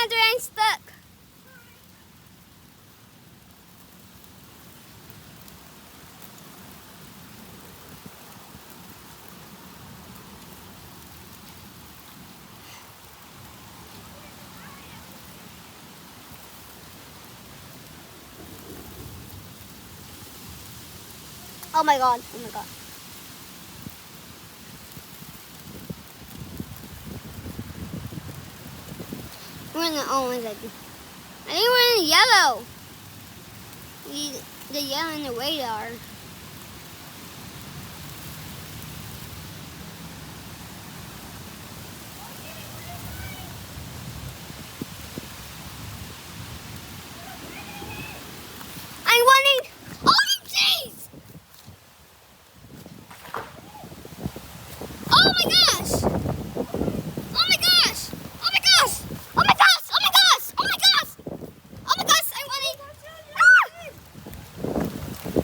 Andrew, I'm stuck. Oh my god, oh my god. We're in the orange, I think. I think we're in the yellow. The yellow and the radar. I'm running. Oh, jeez! Oh my gosh! Oh my gosh! Oh my gosh! Oh my gosh! Oh my gosh! Oh my gosh! Oh my gosh! I'm running! Ah!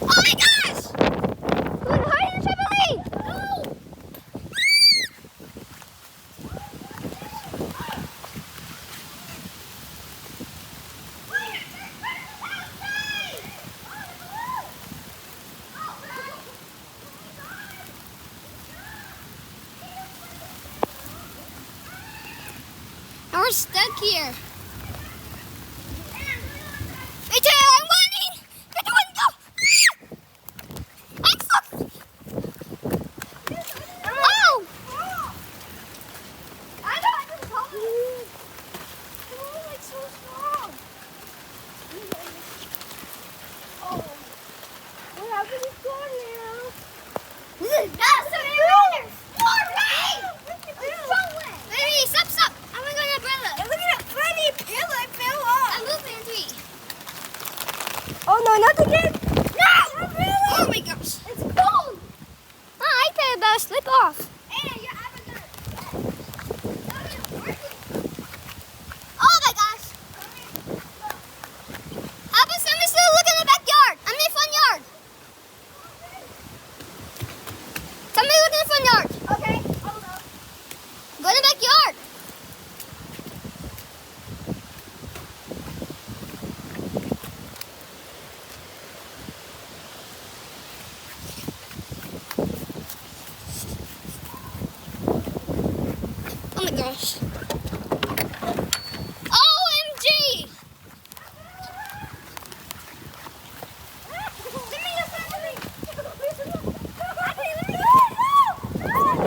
Oh my gosh! Who's hiding the trampoline? No! And we're stuck here. Me too, I'm running! Get the one, go! I'm stuck! Oh! I know, I just told you. You're like so strong. Oh. What happened to school now? This is not so many runners! More rain! Baby, stop, stop! I'm gonna go to the umbrella. And look at that funny pill I fell off. I'm moving in 3. Oh no, not again. No! Oh my gosh. It's cold. My iPad about to slip off. And your avatar. Oh my gosh. Papa, somebody's still looking in the backyard. I'm in the front yard. Somebody look in the front yard. Okay, hold on. Go in the backyard. Oh my gosh.